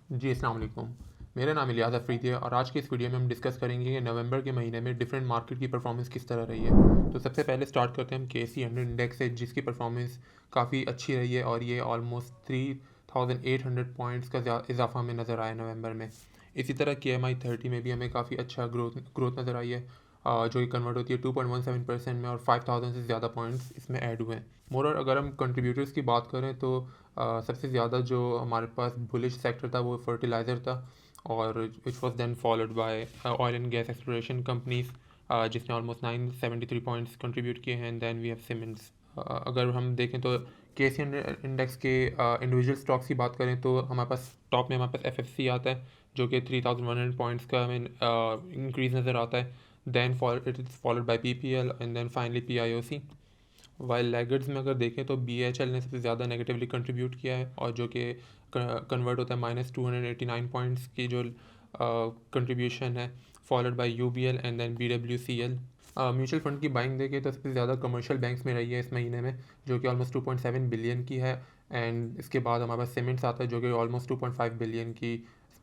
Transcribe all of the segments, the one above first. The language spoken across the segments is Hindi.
जी, अस्सलाम वालेकुम। मेरा नाम इलियास अफरीदी है और आज की इस वीडियो में हम डिस्कस करेंगे कि नवंबर के महीने में डिफरेंट मार्केट की परफॉर्मेंस किस तरह रही है। तो सबसे पहले स्टार्ट करते हैं हम केसी 100 इंडेक्स से, जिसकी परफॉर्मेंस काफ़ी अच्छी रही है और ये ऑलमोस्ट 3800 पॉइंट्स का इजाफा हमें नज़र आया नवंबर में। इसी तरह KMI 30 में भी हमें काफ़ी अच्छा ग्रोथ नज़र आई है, जो कि कन्वर्ट होती है 2.17% में, और 5000 से ज़्यादा पॉइंट्स इसमें ऐड हुए हैं। मोर और अगर हम कंट्रीब्यूटर्स की बात करें तो सबसे ज़्यादा जो हमारे पास बुलिश सेक्टर था वो फर्टिलाइज़र था, और which was then followed by oil and gas exploration companies, जिसने ऑलमोस्ट 973 पॉइंट्स कंट्रीब्यूट किए हैं। Then we have cements. अगर हम देखें तो केसी इंडेक्स के इंडिविजुअल स्टॉक्स की बात करें तो हमारे पास टॉप में हमारे पास FFC आता है, जो कि 3100 पॉइंट्स का हमें इंक्रीज़ नज़र आता है। Then it is followed by PPL and then finally PIOC। While laggards में अगर देखें तो BHL ने सबसे ज़्यादा नेगेटिवली कंट्रीब्यूट किया है, और जो कि कन्वर्ट होता है -289 पॉइंट्स की जो कंट्रीब्यूशन है, followed by UBL and then BWCL। Mutual fund की बाइंग देखें तो सबसे ज़्यादा कमर्शियल बैंक्स में रही है इस महीने में, जो कि ऑलमोस्ट 2.7 बिलियन की है। एंड इसके बाद हमारे पास सीमेंट्स आता है, जो कि ऑलमोस्ट 2.5 बिलियन की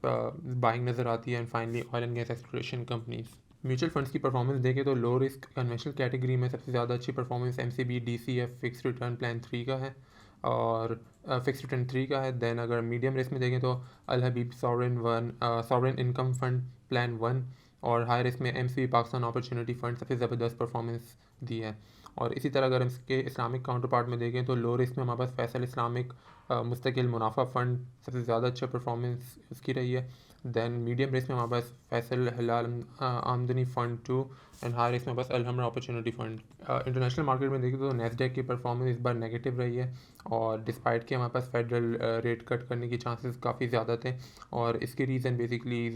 बाइंग नज़र आती है। And finally oil and gas exploration companies. Mutual funds की परफॉर्मेंस देखें तो लो रिस्क कन्वेंशनल कैटेगरी में सबसे ज़्यादा अच्छी performance MCB DCF fix return plan 3 का है, और फिक्स रिटर्न 3 का है। दैन अगर मीडियम रिस्क में देखें तो अल हबीब सॉवरेन इनकम फंड प्लान 1, और हाई रिस्क में MCB पाकिस्तान अपॉर्चुनिटी फंड सबसे ज़बरदस्त परफॉर्मेंस दी है। और इसी तरह अगर हम इसके इस्लामिक काउंटर पार्ट में देखें तो लो रिस्क में हमारे पास फैसल इस्लामिक मुस्तकिल मुनाफा फ़ंड सबसे ज़्यादा अच्छा परफॉर्मेंस उसकी रही है। दैन मीडियम रिस्क में हमारे पास फैसल हिलाल आमदनी फ़ंड 2, एंड हाई रिस्क में बस Alhamra opportunity fund. International market में देखें तो नेस्डेक की परफॉर्मेंस इस बार नेगेटिव रही है, और डिस्पाइट के हमारे पास फेडरल रेट कट करने की चांसेस काफ़ी ज़्यादा थे, और इसके रीज़न बेसिकली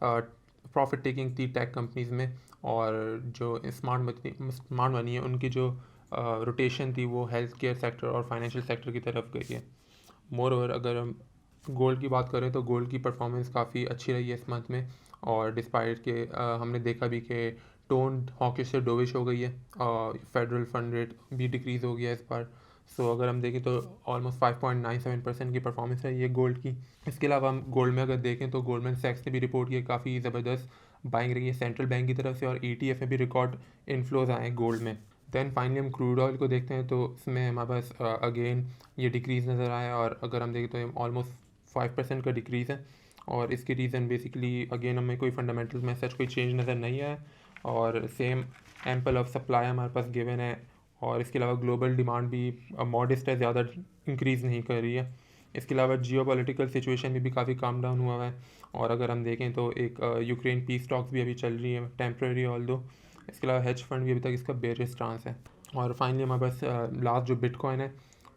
प्रॉफिट टेकिंग थी टेक कंपनीज़ में, और जो स्मार्ट मनी है उनकी जो रोटेशन थी वो हेल्थ केयर सेक्टर और फाइनेंशियल सेक्टर की तरफ गई है। मोर ओवर अगर हम गोल्ड की बात करें तो गोल्ड की परफॉर्मेंस काफ़ी अच्छी रही है इस मंथ में, और डिस्पाइट के हमने देखा भी कि टोन हॉकिश से डोविश हो गई है, और फेडरल फंड रेट भी डिक्रीज़ हो गया है इस बार। सो अगर हम देखें तो ऑलमोस्ट 5.97% की परफॉर्मेंस है ये गोल्ड की। इसके अलावा हम गोल्ड में अगर देखें तो गोल्डमैन सैक्स ने भी रिपोर्ट किया, काफ़ी ज़बरदस्त बाइंग रही है सेंट्रल बैंक की तरफ से, और ETF में भी रिकॉर्ड इनफ्लोज आए हैं गोल्ड में। दैन फाइनली हम क्रूड ऑयल को देखते हैं तो इसमें हमारे पास अगेन ये डिक्रीज़ नज़र आया, और अगर हम देखें तो ऑलमोस्ट 5% का डिक्रीज़ है, और इसकी रीज़न बेसिकली अगेन हमें कोई फंडामेंटल्स में सच कोई चेंज नज़र नहीं आया, और सेम एम्पल ऑफ सप्लाई हमारे पास गिवन है। और इसके अलावा ग्लोबल डिमांड भी मॉडेस्ट है, ज़्यादा इंक्रीज़ नहीं कर रही है। इसके अलावा जियोपॉलिटिकल सिचुएशन में भी काफ़ी काम डाउन हुआ है, और अगर हम देखें तो एक यूक्रेन पीस टॉक्स भी अभी चल रही है, टेम्प्रेरी ऑल दो। इसके अलावा हेज फंड भी अभी तक इसका बेरिश स्टांस है। और फाइनली हमारे पास लास्ट जो बिटकॉइन है,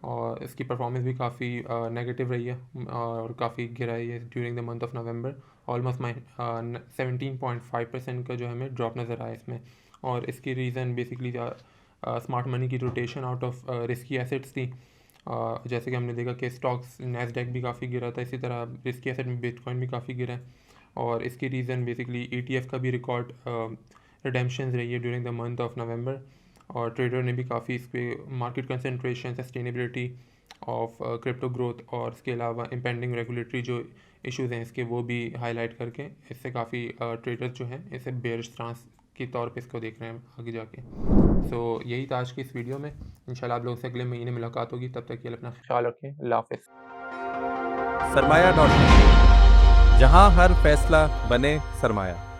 और इसकी परफॉर्मेंस भी काफ़ी नेगेटिव रही है, और काफ़ी गिराई है during the month of November. Almost 17.5% का जो हमें ड्रॉप नज़र आया इसमें, और इसकी रीज़न बेसिकली स्मार्ट मनी की rotation out of risky assets थी। जैसे कि हमने देखा कि स्टॉक्स नैस्डैक भी काफ़ी गिरा था, इसी तरह रिस्की एसेट में बिटकॉइन भी काफ़ी गिरा है, और इसकी रीज़न बेसिकली ETF का भी रिकॉर्ड रिडेम्पशंस रही है during the month of November, और ट्रेडर ने भी काफ़ी इस पर market concentration, sustainability of crypto growth, और इसके अलावा इम्पेंडिंग रेगुलेटरी जो इश्यूज़ हैं इसके वो भी हाईलाइट करके इससे काफ़ी ट्रेडर्स जो हैं इसे बेयरिश स्टांस के तौर पे इसको देख रहे हैं आगे जाके। सो यही था आज की इस वीडियो में। इंशाल्लाह आप लोगों से अगले महीने मुलाकात होगी, तब तक के लिए अपना ख्याल रखें। अल्लाह हाफ़िज़। सरमाया डॉट जहां हर फैसला बने सरमाया।